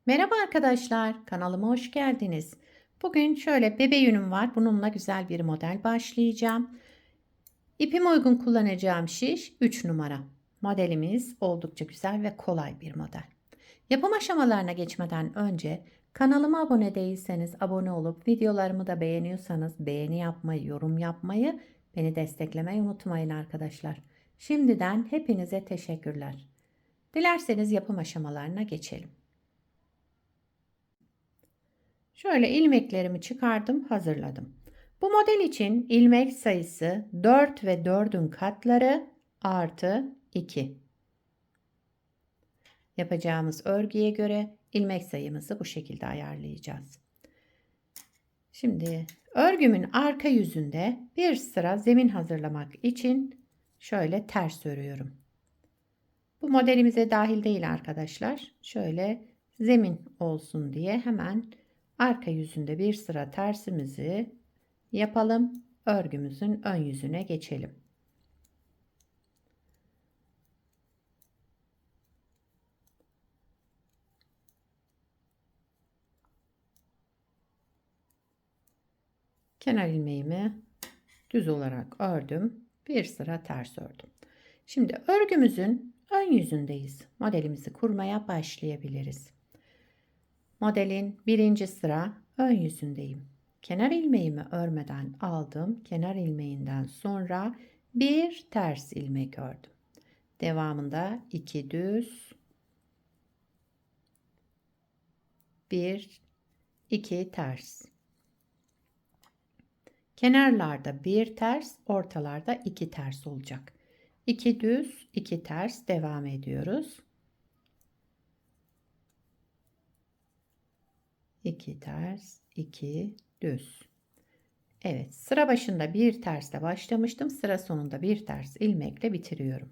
Merhaba arkadaşlar, kanalıma hoş geldiniz. Bugün şöyle bebe yünüm var. Bununla güzel bir model başlayacağım. İpime uygun kullanacağım şiş 3 numara. Modelimiz oldukça güzel ve kolay bir model. Yapım aşamalarına geçmeden önce kanalıma abone değilseniz abone olup videolarımı da beğeniyorsanız beğeni yapmayı, yorum yapmayı, beni desteklemeyi unutmayın arkadaşlar. Şimdiden hepinize teşekkürler. Dilerseniz yapım aşamalarına geçelim. Şöyle ilmeklerimi çıkardım, hazırladım. Bu model için ilmek sayısı 4 ve 4'ün katları artı 2. Yapacağımız örgüye göre ilmek sayımızı bu şekilde ayarlayacağız. Şimdi örgümün arka yüzünde bir sıra zemin hazırlamak için şöyle ters örüyorum. Bu modelimize dahil değil arkadaşlar. Şöyle zemin olsun diye hemen arka yüzünde bir sıra tersimizi yapalım. Örgümüzün ön yüzüne geçelim. Kenar ilmeğimi düz olarak ördüm. Bir sıra ters ördüm. Şimdi örgümüzün ön yüzündeyiz. Modelimizi kurmaya başlayabiliriz. Modelin birinci sıra ön yüzündeyim. Kenar ilmeğimi örmeden aldım. Kenar ilmeğinden sonra bir ters ilmek ördüm. Devamında 2 düz, 1, 2 ters. Kenarlarda bir ters, ortalarda 2 ters olacak. 2 düz, 2 ters devam ediyoruz. 2 ters, 2 düz. Evet, sıra başında bir tersle başlamıştım. Sıra sonunda bir ters ilmekle bitiriyorum.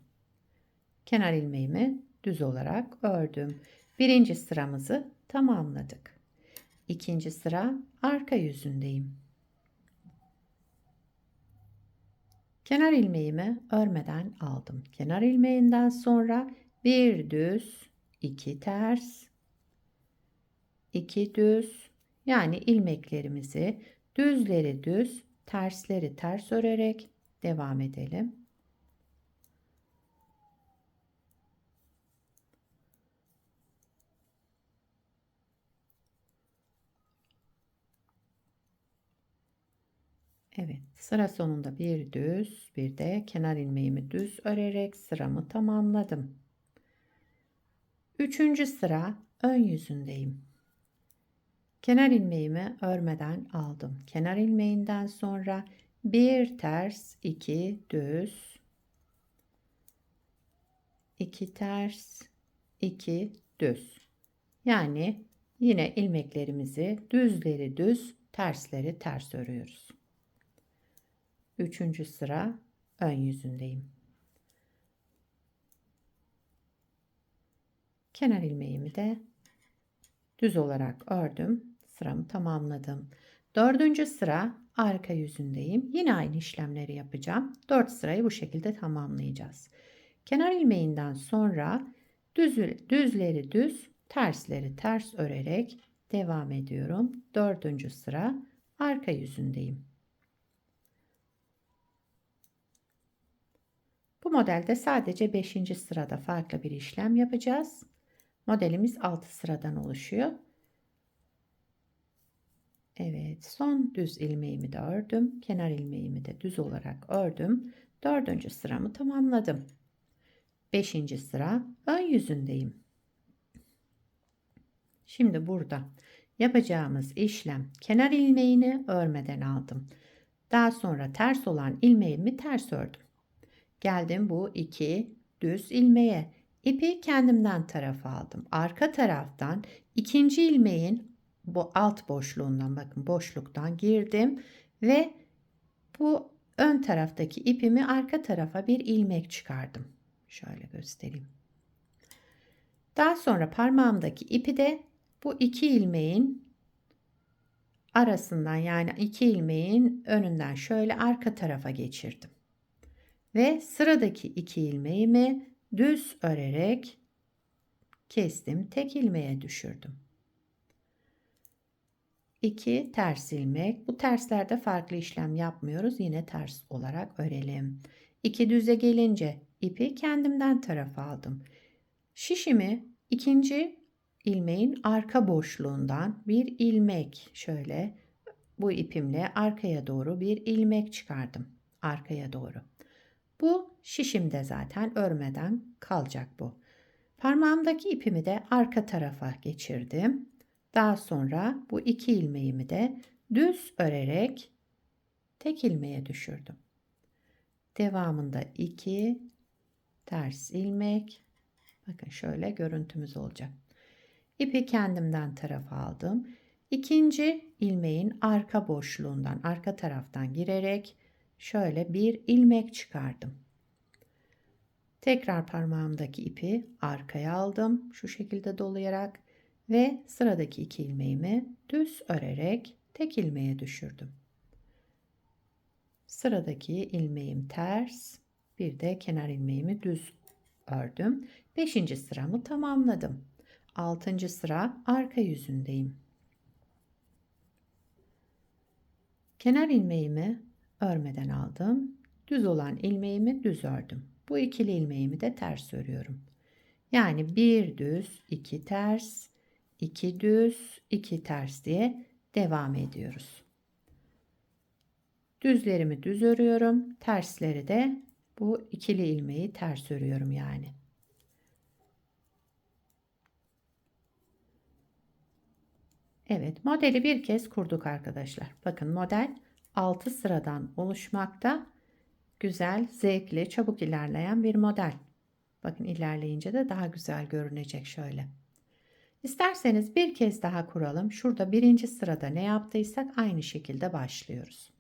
Kenar ilmeğimi düz olarak ördüm. Birinci sıramızı tamamladık. İkinci sıra arka yüzündeyim. Kenar ilmeğimi örmeden aldım. Kenar ilmeğinden sonra bir düz, iki ters, iki düz, yani ilmeklerimizi düzleri düz, tersleri ters örerek devam edelim. Evet, sıra sonunda bir düz, bir de kenar ilmeğimi düz örerek sıramı tamamladım. Üçüncü sıra ön yüzündeyim. Kenar ilmeğimi örmeden aldım. Kenar ilmeğinden sonra bir ters, iki düz, iki ters, iki düz. Yani yine ilmeklerimizi düzleri düz, tersleri ters örüyoruz. Üçüncü sıra ön yüzündeyim. Kenar ilmeğimi de düz olarak ördüm. Sıramı tamamladım. Dördüncü sıra arka yüzündeyim. Yine aynı işlemleri yapacağım. 4 sırayı bu şekilde tamamlayacağız. Kenar ilmeğinden sonra düzleri düz, tersleri ters örerek devam ediyorum. Dördüncü sıra arka yüzündeyim. Bu modelde sadece 5. sırada farklı bir işlem yapacağız. Modelimiz 6 sıradan oluşuyor. Evet, son düz ilmeğimi de ördüm. Kenar ilmeğimi de düz olarak ördüm. Dördüncü sıramı tamamladım. Beşinci sıra ön yüzündeyim. Şimdi burada yapacağımız işlem, kenar ilmeğini örmeden aldım. Daha sonra ters olan ilmeğimi ters ördüm. Geldim bu iki düz ilmeğe. İpi kendimden tarafa aldım. Arka taraftan ikinci ilmeğin bu alt boşluğundan, bakın boşluktan girdim ve bu ön taraftaki ipimi arka tarafa bir ilmek çıkardım. Şöyle göstereyim. Daha sonra parmağımdaki ipi de bu iki ilmeğin arasından, yani iki ilmeğin önünden şöyle arka tarafa geçirdim. Ve sıradaki iki ilmeğimi düz örerek kestim. Tek ilmeğe düşürdüm. 2 ters ilmek. Bu terslerde farklı işlem yapmıyoruz. Yine ters olarak örelim. 2 düze gelince ipi kendimden tarafa aldım. Şişimi ikinci ilmeğin arka boşluğundan bir ilmek şöyle bu ipimle arkaya doğru bir ilmek çıkardım. Arkaya doğru. Bu şişimde zaten örmeden kalacak bu. Parmağımdaki ipimi de arka tarafa geçirdim. Daha sonra bu iki ilmeğimi de düz örerek tek ilmeğe düşürdüm. Devamında 2 ters ilmek. Bakın şöyle görüntümüz olacak. İpi kendimden tarafa aldım. İkinci ilmeğin arka boşluğundan, arka taraftan girerek şöyle bir ilmek çıkardım. Tekrar parmağımdaki ipi arkaya aldım. Şu şekilde dolayarak ve sıradaki iki ilmeğimi düz örerek tek ilmeğe düşürdüm. Sıradaki ilmeğim ters, bir de kenar ilmeğimi düz ördüm. 5. sıramı tamamladım. 6. sıra arka yüzündeyim. Kenar ilmeğimi örmeden aldım. Düz olan ilmeğimi düz ördüm. Bu ikili ilmeğimi de ters örüyorum. Yani bir düz, iki ters, iki düz, iki ters diye devam ediyoruz. Düzlerimi düz örüyorum. Tersleri de bu ikili ilmeği ters örüyorum yani. Evet, modeli bir kez kurduk arkadaşlar. Bakın model 6 sıradan oluşmakta. Güzel, zevkli, çabuk ilerleyen bir model. Bakın ilerleyince de daha güzel görünecek şöyle. İsterseniz bir kez daha kuralım. Şurada birinci sırada ne yaptıysak aynı şekilde başlıyoruz.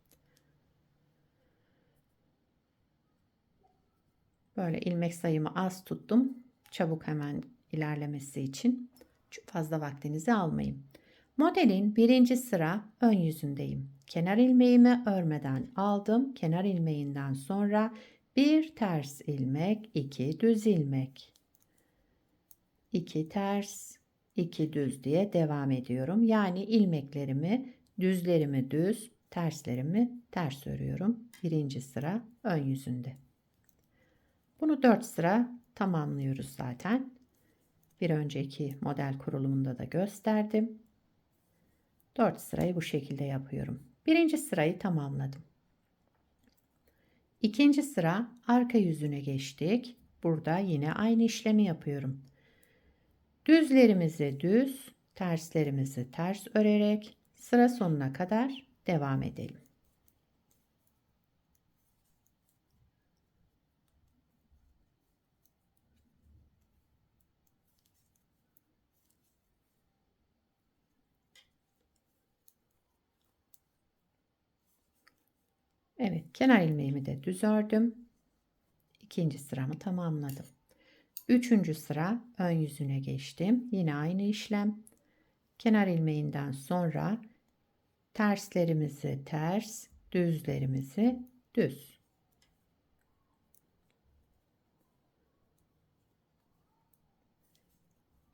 Böyle ilmek sayımı az tuttum. Çabuk hemen ilerlemesi için. Çok fazla vaktinizi almayın. Modelin birinci sıra ön yüzündeyim. Kenar ilmeğimi örmeden aldım. Kenar ilmeğinden sonra bir ters ilmek, iki düz ilmek. 2 ters, 2 düz diye devam ediyorum. Yani ilmeklerimi, düzlerimi düz, terslerimi ters örüyorum. Birinci sıra ön yüzünde. Bunu 4 sıra tamamlıyoruz zaten. Bir önceki model kurulumunda da gösterdim. 4 sırayı bu şekilde yapıyorum. Birinci sırayı tamamladım. İkinci sıra arka yüzüne geçtik. Burada yine aynı işlemi yapıyorum. Düzlerimizi düz, terslerimizi ters örerek sıra sonuna kadar devam edelim. Evet, kenar ilmeğimi de düz ördüm. İkinci sıramı tamamladım. Üçüncü sıra ön yüzüne geçtim. Yine aynı işlem. Kenar ilmeğinden sonra terslerimizi ters, düzlerimizi düz.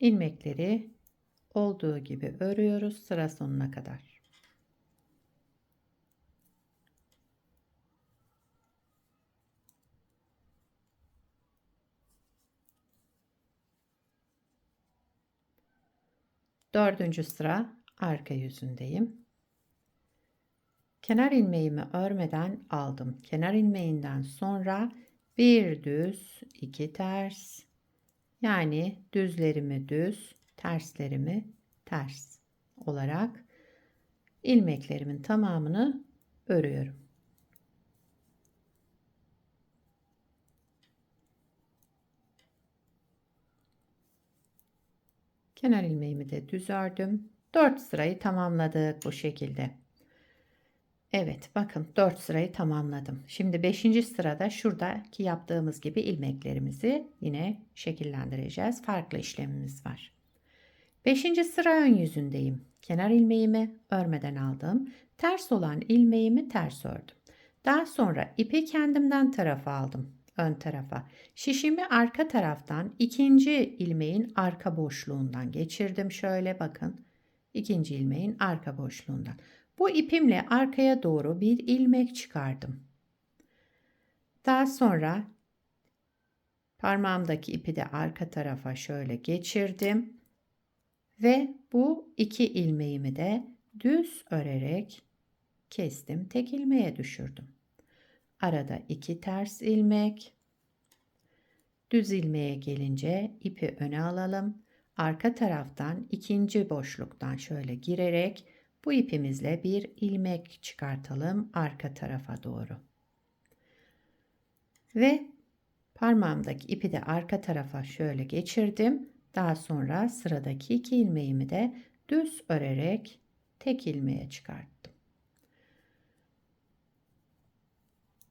İlmekleri olduğu gibi örüyoruz sıra sonuna kadar. Dördüncü sıra arka yüzündeyim. Kenar ilmeğimi örmeden aldım. Kenar ilmeğinden sonra bir düz, iki ters. Yani düzlerimi düz, terslerimi ters olarak ilmeklerimin tamamını örüyorum. Kenar ilmeğimi de düz ördüm. 4 sırayı tamamladık bu şekilde. Evet, bakın 4 sırayı tamamladım. Şimdi 5. sırada şuradaki yaptığımız gibi ilmeklerimizi yine şekillendireceğiz. Farklı işlemimiz var. 5. sıra ön yüzündeyim. Kenar ilmeğimi örmeden aldım. Ters olan ilmeğimi ters ördüm. Daha sonra ipi kendimden tarafa aldım. Ön tarafa. Şişimi arka taraftan ikinci ilmeğin arka boşluğundan geçirdim. Şöyle bakın. ikinci ilmeğin arka boşluğundan. Bu ipimle arkaya doğru bir ilmek çıkardım. Daha sonra parmağımdaki ipi de arka tarafa şöyle geçirdim ve bu 2 ilmeğimi de düz örerek kestim. Tek ilmeğe düşürdüm. Arada 2 ters ilmek. Düz ilmeğe gelince ipi öne alalım. Arka taraftan ikinci boşluktan şöyle girerek bu ipimizle bir ilmek çıkartalım arka tarafa doğru. Ve parmağımdaki ipi de arka tarafa şöyle geçirdim. Daha sonra sıradaki 2 ilmeğimi de düz örerek tek ilmeğe çıkarttım.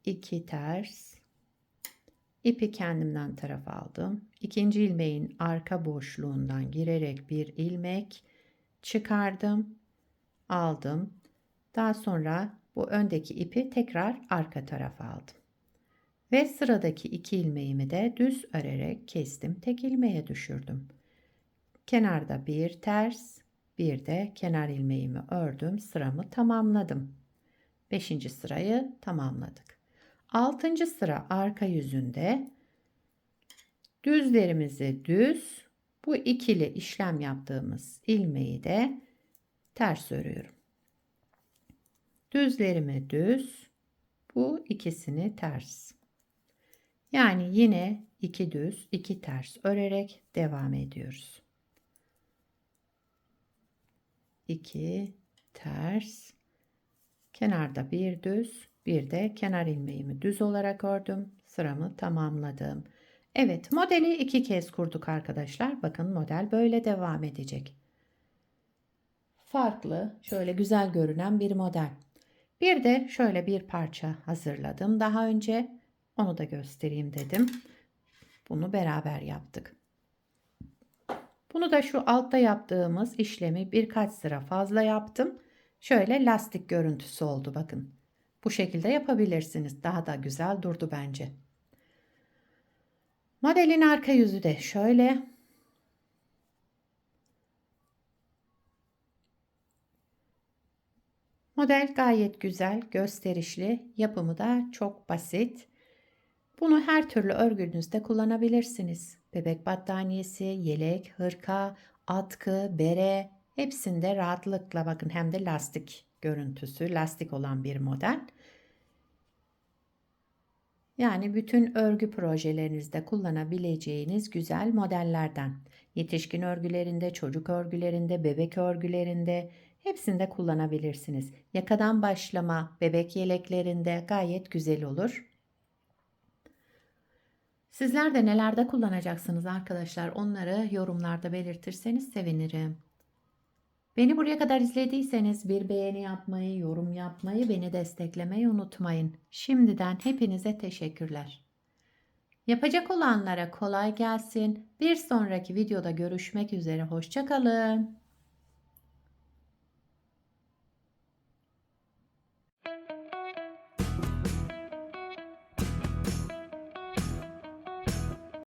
2 ters. İpi kendimden tarafa aldım. İkinci ilmeğin arka boşluğundan girerek bir ilmek çıkardım. Aldım. Daha sonra bu öndeki ipi tekrar arka tarafa aldım. Ve sıradaki 2 ilmeğimi de düz örerek kestim. Tek ilmeğe düşürdüm. Kenarda bir ters, bir de kenar ilmeğimi ördüm. Sıramı tamamladım. 5. sırayı tamamladık. 6. sıra arka yüzünde düzlerimizi düz, bu ikili işlem yaptığımız ilmeği de ters örüyorum. Düzlerimi düz, bu ikisini ters. Yani yine 2 düz, 2 ters örerek devam ediyoruz. 2 ters, kenarda bir düz, bir de kenar ilmeğimi düz olarak ördüm. Sıramı tamamladım. Evet, modeli 2 kez kurduk arkadaşlar. Bakın model böyle devam edecek. Farklı, şöyle güzel görünen bir model. Bir de şöyle bir parça hazırladım daha önce. Onu da göstereyim dedim. Bunu beraber yaptık. Bunu da şu altta yaptığımız işlemi birkaç sıra fazla yaptım. Şöyle lastik görüntüsü oldu bakın. Bu şekilde yapabilirsiniz. Daha da güzel durdu bence. Modelin arka yüzü de şöyle. Model gayet güzel, gösterişli. Yapımı da çok basit. Bunu her türlü örgünüzde kullanabilirsiniz. Bebek battaniyesi, yelek, hırka, atkı, bere hepsinde rahatlıkla bakın, hem de lastik görüntüsü, lastik olan bir model. Yani bütün örgü projelerinizde kullanabileceğiniz güzel modellerden. Yetişkin örgülerinde, çocuk örgülerinde, bebek örgülerinde hepsinde kullanabilirsiniz. Yakadan başlama bebek yeleklerinde gayet güzel olur. Sizler de nelerde kullanacaksınız arkadaşlar? Onları yorumlarda belirtirseniz sevinirim. Beni buraya kadar izlediyseniz bir beğeni yapmayı, yorum yapmayı, beni desteklemeyi unutmayın. Şimdiden hepinize teşekkürler. Yapacak olanlara kolay gelsin. Bir sonraki videoda görüşmek üzere. Hoşça kalın.